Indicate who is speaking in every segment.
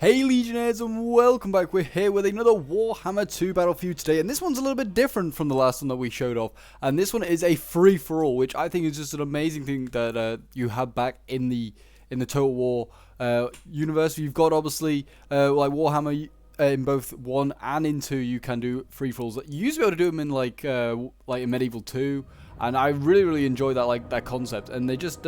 Speaker 1: Hey Legionnaires, and welcome back. We're here with another Warhammer 2 battle for you today, and this one's a little bit different from the last one that we showed off. And this one is a free-for-all, which I think is just an amazing thing that you have back in the Total War universe. You've got obviously like Warhammer in both 1 and in 2. You can do free-for-alls. You used to be able to do them in like in Medieval 2, and I really enjoy that that concept. And they just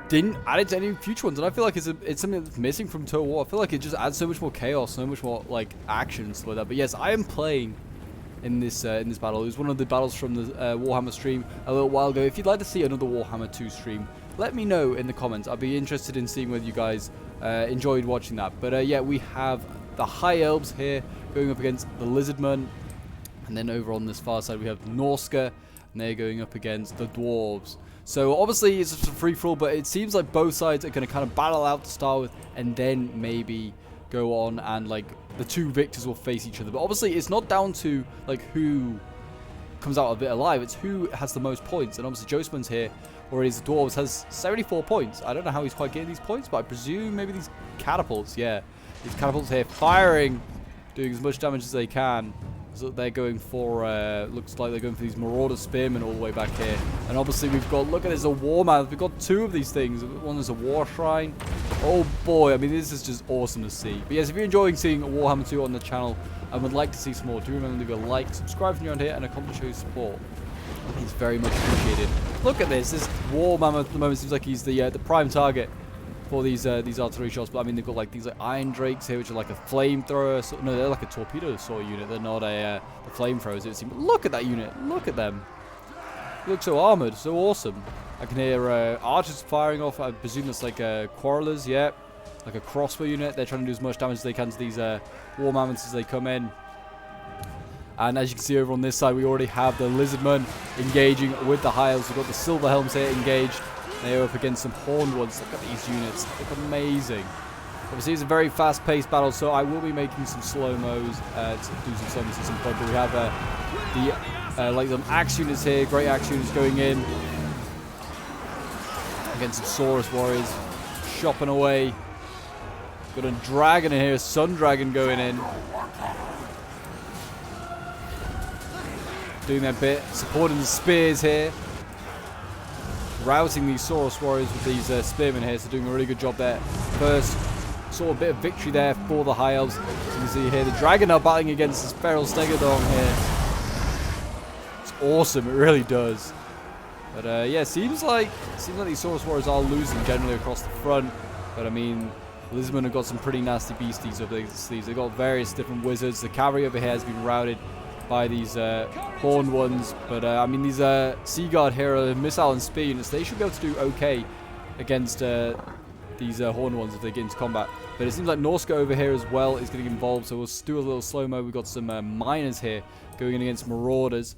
Speaker 1: didn't add it to any future ones, and I feel like it's something that's missing from Total War. I feel like it just adds so much more chaos, so much more like action and stuff like that. But yes, I am playing in this battle. It was one of the battles from the Warhammer stream a little while ago. If you'd like to see another Warhammer 2 stream, let me know in the comments. I'd be interested in seeing whether you guys enjoyed watching that. But yeah, we have the High Elves here going up against the Lizardmen, and then over on this far side we have Norska, and they're going up against the Dwarves. So obviously it's just a free-for-all, but it seems like both sides are going to kind of battle out to start with, and then maybe go on and like the two victors will face each other. But obviously it's not down to like who comes out of it alive, it's who has the most points. And obviously Joseph's here, or his Dwarves, has 74 points. I don't know how he's quite getting these points, but I presume maybe these catapults, yeah. These catapults here firing, doing as much damage as they can. So they're going for, looks like they're going for these Marauder Spearmen all the way back here. And obviously we've got, look at this, a War Mammoth. We've got two of these things. One is a War Shrine. Oh boy, I mean, this is just awesome to see. But yes, if you're enjoying seeing Warhammer 2 on the channel and would like to see some more, do remember to leave a like, subscribe if you're around here, and a comment to show your support. It's very much appreciated. Look at this War Mammoth at the moment seems like he's the prime target for these artillery shots. But I mean, they've got like these like Iron Drakes here, which are like a flamethrower. So, no, they're like a torpedo sort of unit. They're not a the flamethrowers, it seems. But look at that unit. Look at them. They look so armored, so awesome. I can hear archers firing off. I presume that's like quarrelers. Yeah, like a crossbow unit. They're trying to do as much damage as they can to these War Mammoths as they come in. And as you can see over on this side, we already have the Lizardmen engaging with the High Elves. We've got the Silver Helms here engaged. They're up against some horned ones. Look at these units. They look amazing. Obviously, it's a very fast-paced battle, so I will be making some slow-mos to do some slow-mos at some point. But we have like some axe units here. Great axe units going in against some Saurus warriors. Chopping away. Got a dragon in here. A Sun Dragon going in. Doing their bit. Supporting the spears here. Routing these Saurus warriors with these spearmen here, so doing a really good job there. First sort of bit of victory there for the High Elves. As you can see here, the dragon are battling against this feral stegodon here. It's awesome, it really does. But yeah, seems like these Saurus warriors are losing generally across the front. But I mean, Lizardmen have got some pretty nasty beasties up their sleeves. They've got various different wizards. The cavalry over here has been routed by these horned ones, but I mean, these Sea Guard here are missile and spear units. They should be able to do okay against these horned ones if they get into combat. But it seems like Norska over here as well is getting involved, so we'll do a little slow-mo. We've got some miners here going in against Marauders,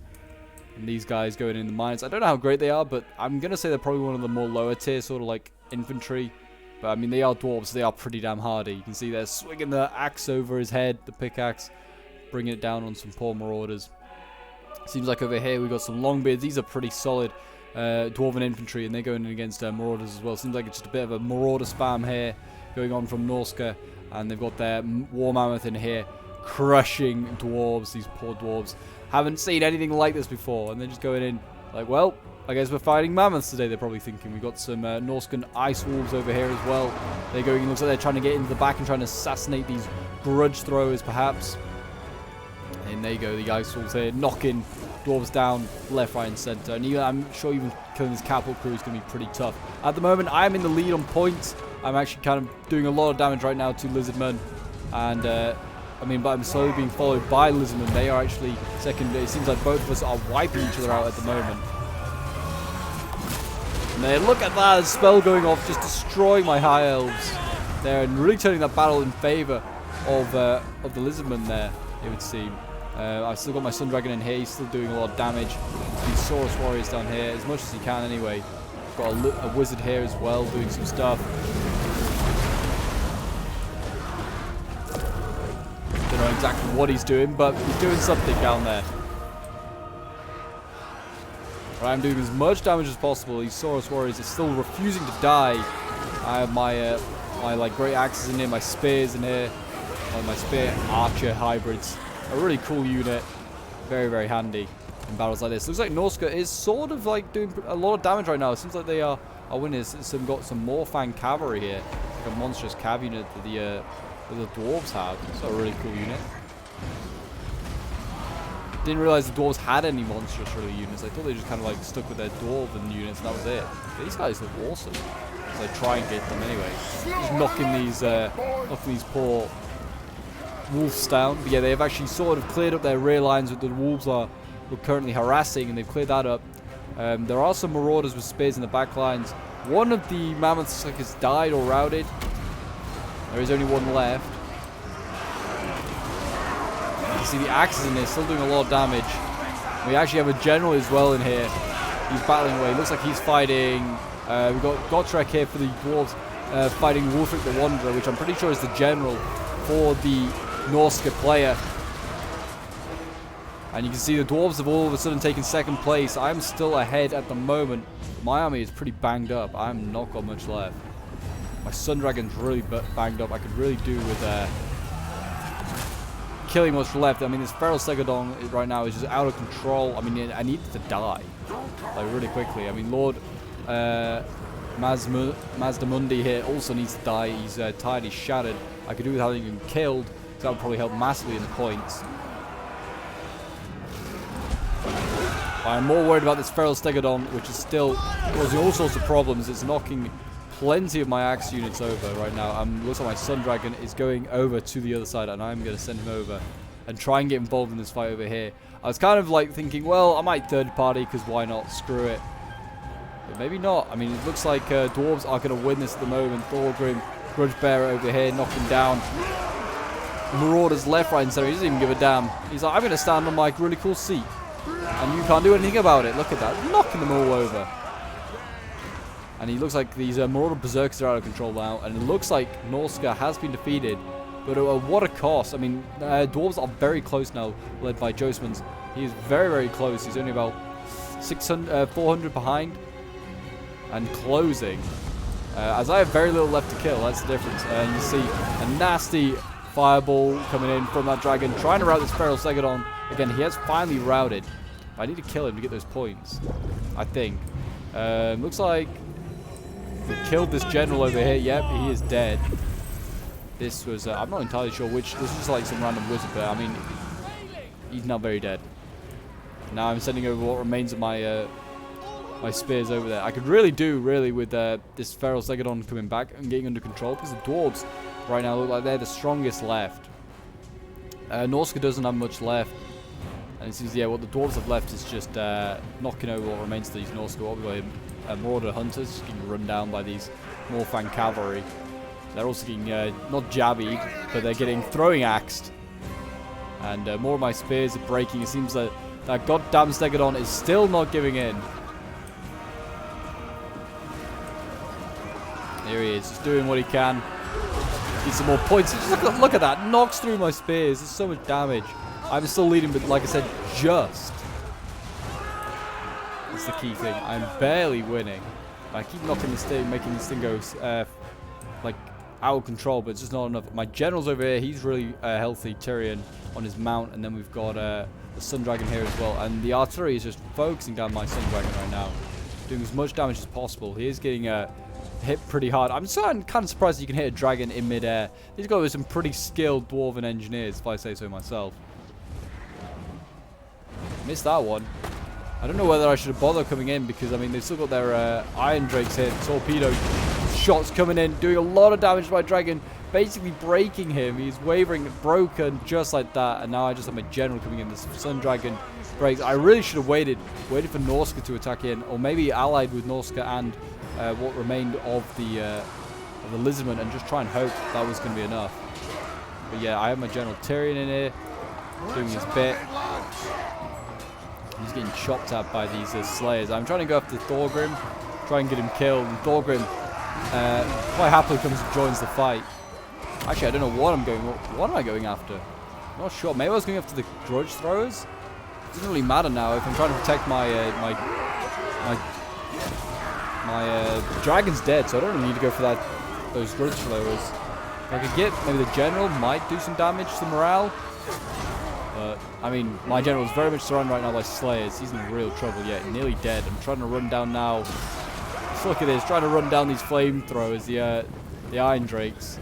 Speaker 1: and these guys going in the miners. I don't know how great they are, but I'm going to say they're probably one of the more lower tier, sort of like infantry. But I mean, they are dwarves, so they are pretty damn hardy. You can see they're swinging the axe over his head, the pickaxe, bringing it down on some poor Marauders. Seems like over here we've got some Longbeards. These are pretty solid Dwarven infantry, and they're going in against Marauders as well. Seems like it's just a bit of a Marauder spam here going on from Norska, and they've got their War Mammoth in here crushing Dwarves, these poor Dwarves. Haven't seen anything like this before, and they're just going in like, well, I guess we're fighting Mammoths today, they're probably thinking. We've got some Norskan Ice Wolves over here as well. They're going, it looks like they're trying to get into the back and trying to assassinate these grudge throwers perhaps. And there you go, the Ice Wolves here, knocking Dwarves down left, right, and center. And even, I'm sure even killing this catapult crew is going to be pretty tough. At the moment, I'm in the lead on points. I'm actually kind of doing a lot of damage right now to Lizardmen. And, I mean, but I'm slowly being followed by Lizardmen. They are actually second. It seems like both of us are wiping each other out at the moment. And there, look at that, spell going off, just destroying my High Elves there, and really turning that battle in favor of the Lizardmen there, it would seem. I've still got my Sun Dragon in here. He's still doing a lot of damage. These Saurus warriors down here, as much as he can anyway. Got a wizard here as well, doing some stuff. Don't know exactly what he's doing, but he's doing something down there. Right, I'm doing as much damage as possible. These Saurus warriors are still refusing to die. I have my my like great axes in here, my spears in here, my spear archer hybrids. A really cool unit, very, very handy in battles like this. Looks like Norska is sort of like doing a lot of damage right now. It seems like they are winning. Got some more Fang cavalry here, like a monstrous cav unit that the dwarves have. It's a really cool unit. Didn't realize the dwarves had any monstrous really units. I thought they just kind of like stuck with their dwarven units and that was it. But these guys look awesome. So I try and get them anyway. Just knocking these poor wolves down. But yeah, they have actually sort of cleared up their rear lines that the wolves are currently harassing, and they've cleared that up. There are some marauders with spears in the back lines. One of the mammoths like has died or routed. There is only one left. You see the axes in there still doing a lot of damage. We actually have a general as well in here. He's battling away. Looks like he's fighting. We've got Gotrek here for the dwarves, fighting Wolfric the Wanderer, which I'm pretty sure is the general for the Norska player. And you can see the dwarves have all of a sudden taken second place. I'm still ahead at the moment. My army is pretty banged up. I'm not got much left. My Sun Dragon's really banged up. I could really do with killing what's left. I mean, this Feral Stegodon right now is just out of control. I mean, I need it to die, like, really quickly. I mean, Lord Mazdamundi here also needs to die. He's tired, he's shattered. I could do with having him killed, so that would probably help massively in the points. I'm more worried about this Feral Stegodon, which is still causing all sorts of problems. It's knocking plenty of my axe units over right now. Looks like my Sun Dragon is going over to the other side, and I'm going to send him over and try and get involved in this fight over here. I was kind of like thinking, well, I might third party, because why not? Screw it. But maybe not. I mean, it looks like dwarves are going to win this at the moment. Thorgrim, Grudge Bearer over here, knocking down Marauders left, right, and center. He doesn't even give a damn. He's like, I'm going to stand on my really cool seat, and you can't do anything about it. Look at that. Knocking them all over. And he looks like these Marauder Berserkers are out of control now. And it looks like Norska has been defeated. But what a cost. I mean, dwarves are very close now, led by Josmans. He is very, very close. He's only about 400 behind. And closing. As I have very little left to kill, that's the difference. And you see a nasty fireball coming in from that dragon, trying to rout this Feral Stegodon. Again, he has finally routed. I need to kill him to get those points, I think. Looks like we killed this general over here. Yep, he is dead. This was, I'm not entirely sure which, this was like some random wizard there. I mean, he's not very dead. Now I'm sending over what remains of my my spears over there. I could really do, with this Feral Stegodon coming back and getting under control, because the dwarves right now look like they're the strongest left. Norska doesn't have much left. And it seems, yeah, what the dwarves have left is just knocking over what remains of these Norska. What we've got Marauder Hunters getting run down by these Morfang Cavalry. They're also getting, not jabbied, but they're getting throwing axed. And more of my spears are breaking. It seems that that goddamn Stegodon is still not giving in. Here he is, just doing what he can. Get some more points. Just look at that. Knocks through my spears. There's so much damage. I'm still leading, but like I said, just. That's the key thing. I'm barely winning. I keep knocking this thing, making this thing go like out of control, but it's just not enough. My general's over here. He's really healthy. Tyrion on his mount, and then we've got the Sun Dragon here as well. And the artillery is just focusing down my Sun Dragon right now, doing as much damage as possible. He is getting hit pretty hard. I'm kind of surprised you can hit a dragon in midair. These guys are some pretty skilled dwarven engineers, if I say so myself. Missed that one. I don't know whether I should have bothered coming in, because I mean they've still got their Iron Drakes here. Torpedo shots coming in, doing a lot of damage to my dragon, basically breaking him. He's wavering, broken, just like that. And now I just have my general coming in. This Sun Dragon breaks. I really should have waited for Norska to attack in, or maybe allied with Norska and what remained of the Lizardman, and just try and hope that was going to be enough. But yeah, I have my General Tyrion in here, doing his bit. He's getting chopped at by these Slayers. I'm trying to go after Thorgrim, try and get him killed. And Thorgrim quite happily comes and joins the fight. Actually, I don't know what I'm going. What am I going after? I'm not sure. Maybe I was going after the Grudge Throwers. It doesn't really matter now if I'm trying to protect my my dragon's dead, so I don't really need to go for those grudge throwers. If I could get maybe the general might do some damage to morale. But, I mean, my general is very much surrounded right now by slayers. He's in real trouble yet. Nearly dead. I'm trying to run down now. Just look at this. Trying to run down these flamethrowers, the Iron Drakes.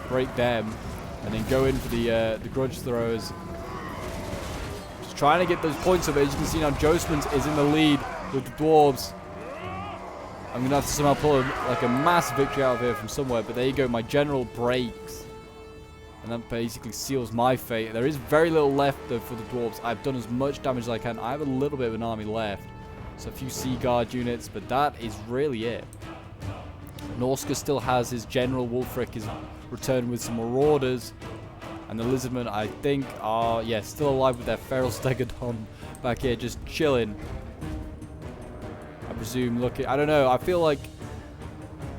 Speaker 1: Break them. And then go in for the grudge throwers. Just trying to get those points up. As you can see now, Josmans is in the lead with the dwarves. I'm going to have to somehow pull like a massive victory out of here from somewhere. But there you go. My general breaks. And that basically seals my fate. There is very little left though for the dwarves. I've done as much damage as I can. I have a little bit of an army left. So a few Sea Guard units, but that is really it. Norska still has his general. Wulfric is returned with some marauders. And the lizardmen, I think, are, yeah, still alive with their feral stegodon back here, just chilling. I presume, I don't know. I feel like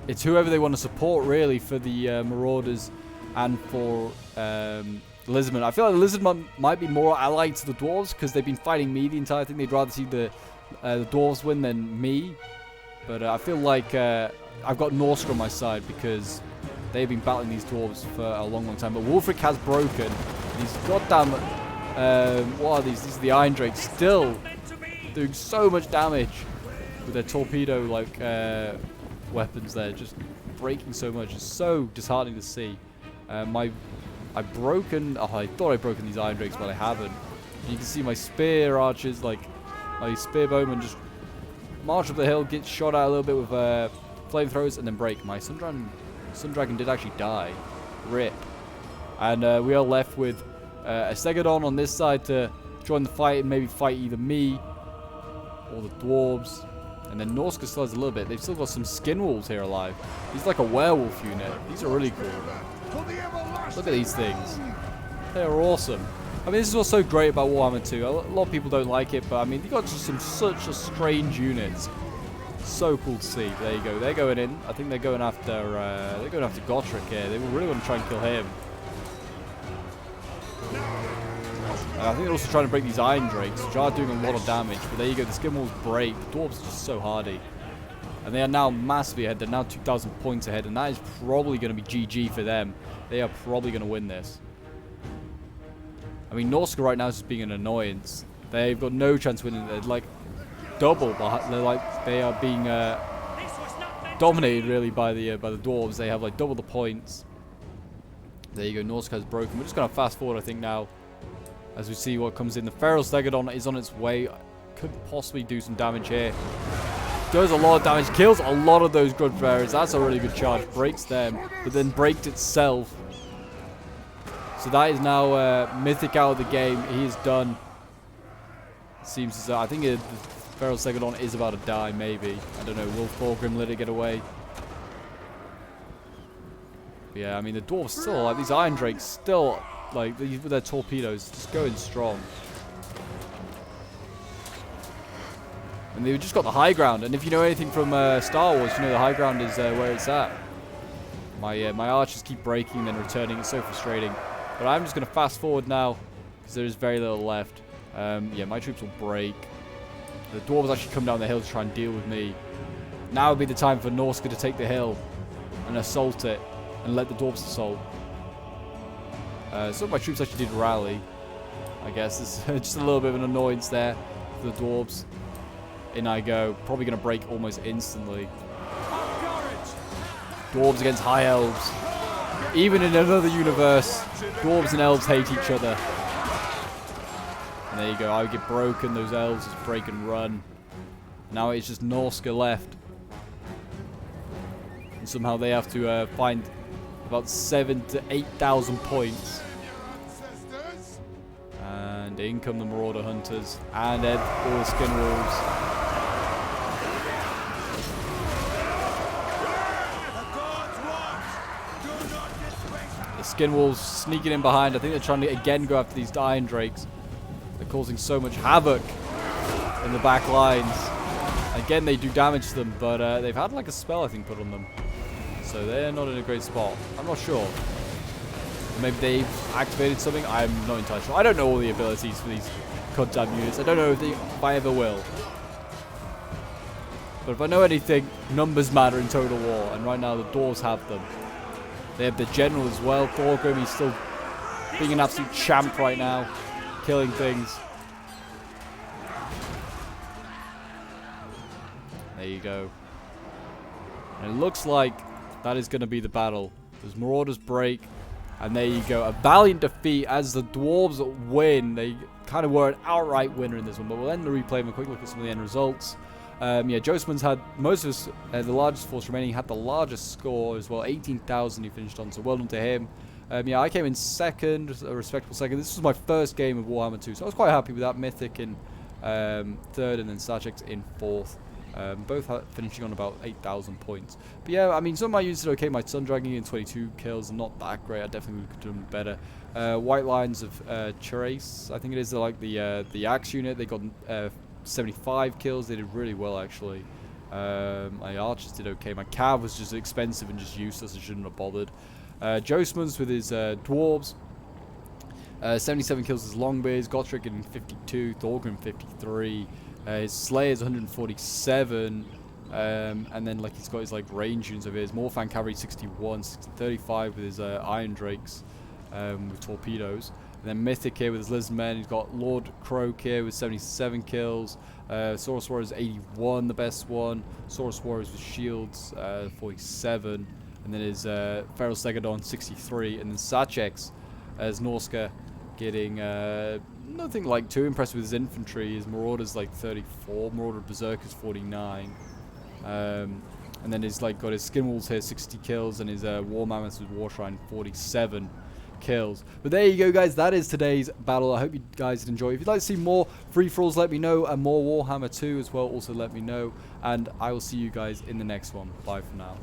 Speaker 1: it's whoever they want to support, really, for the marauders. And for lizardmen, I feel like the lizardmen might be more allied to the dwarves because they've been fighting me the entire thing. They'd rather see the dwarves win than me. But I feel like I've got Norska on my side because they've been battling these dwarves for a long, long time. But Wulfric has broken. These goddamn, what are these? These are the Iron Drakes still doing so much damage with their torpedo-like weapons there. Just breaking so much. It's so disheartening to see. I've broken. Oh, I thought I'd broken these Iron Drakes, but I haven't. And you can see my spear archers, like my spear bowmen, just march up the hill, get shot at a little bit with flamethrowers, and then break. My Sun Dragon did actually die. Rip. And we are left with a Stegodon on this side to join the fight and maybe fight either me or the dwarves. And then Norska still has a little bit. They've still got some skin wolves here alive. He's like a werewolf unit. These are really cool. Look at these things. They are awesome. I mean, this is what's so great about Warhammer 2. A lot of people don't like it, but I mean, they got just such a strange units. So cool to see. There you go. They're going in. I think they're going after Gotrek here. They really want to try and kill him. I think they're also trying to break these Iron Drakes, which are doing a lot of damage. But there you go. The skin walls break. The dwarves are just so hardy. And they are now massively ahead. They're now 2,000 points ahead. And that is probably going to be GG for them. They are probably going to win this. I mean, Norska right now is just being an annoyance. They've got no chance of winning. They're like double. They are being dominated really by the dwarves. They have like double the points. There you go. Norska has broken. We're just going to fast forward, I think, now. As we see what comes in. The Feral Stegodon is on its way. Could possibly do some damage here. Does a lot of damage. Kills a lot of those grudge bearers. That's a really good charge. Breaks them. But then breaks itself. So that is now Mythic out of the game. He is done. Seems as though. I think the Feral Stegodon is about to die, maybe. I don't know. Will Thorgrim let it get away? But yeah, I mean, the dwarves still, like, these Iron Drakes still, like, with their torpedoes, just going strong. And they've just got the high ground. And if you know anything from Star Wars, you know the high ground is where it's at. My archers keep breaking and then returning. It's so frustrating. But I'm just going to fast forward now because there is very little left. Yeah, my troops will break. The dwarves actually come down the hill to try and deal with me. Now would be the time for Norska to take the hill and assault it and let the dwarves assault. Some of my troops actually did rally. I guess there's just a little bit of an annoyance there for the dwarves. In I go. Probably going to break almost instantly. Dwarves against high elves. Even in another universe, dwarves and elves hate each other. And there you go. I get broken. Those elves just break and run. Now it's just Norska left. And somehow they have to find about 7,000 to 8,000 points. And in come the Marauder Hunters. And all the Skin Wolves. The Skin Wolves sneaking in behind. I think they're trying to again go after these Iron Drakes. They're causing so much havoc in the back lines. Again, they do damage to them, but they've had like a spell, I think, put on them. So they're not in a great spot. I'm not sure. Maybe they've activated something. I'm not entirely sure. I don't know all the abilities for these goddamn units. I don't know if I ever will. But if I know anything, numbers matter in Total War. And right now, the dwarves have them. They have the general as well. Thorgrim, he's still being an absolute champ right now. Killing things. There you go. And it looks like that is going to be the battle. There's Marauders break. And there you go. A valiant defeat as the Dwarves win. They kind of were an outright winner in this one. But we'll end the replay and a quick look at some of the end results. Yeah, Josman's had most of his, the largest force remaining, had the largest score as well. 18,000 he finished on, so well done to him. Yeah, I came in second, a respectable second. This was my first game of Warhammer 2, so I was quite happy with that. Mythic in third, and then Starchex in fourth. Both finishing on about 8,000 points. But yeah, I mean, some of my units did okay. My Sun Dragon in 22 kills, not that great. I definitely could have done better. White Lions of Cherace, I think it is. They're like the Axe unit. They got 75 kills. They did really well, actually. My Archers did okay. My Cav was just expensive and just useless. I shouldn't have bothered. Josmans with his Dwarves. 77 kills as Longbeards. Gotrek in 52. Thorgrim 53. His Slayer's 147. And then like he's got his like range units of his. Morfang Cavalry 61. 35 with his Iron Drakes with torpedoes. And then Mythic here with his Lizardmen. He's got Lord Croak here with 77 kills. Saurus Warriors 81, the best one. Saurus Warriors with shields 47. And then his Feral Stegodon 63. And then Sachex as Norska getting nothing like too impressed with his infantry. His Marauders like 34. Marauder Berserkers 49. And then he's like got his Skinwalls here 60 kills. And his War Mammoths with War Shrine 47 kills. But there you go, guys. That is today's battle. I hope you guys did enjoy. If you'd like to see more free-for-alls, let me know, and more Warhammer 2 as well, also let me know. And I will see you guys in the next one. Bye for now.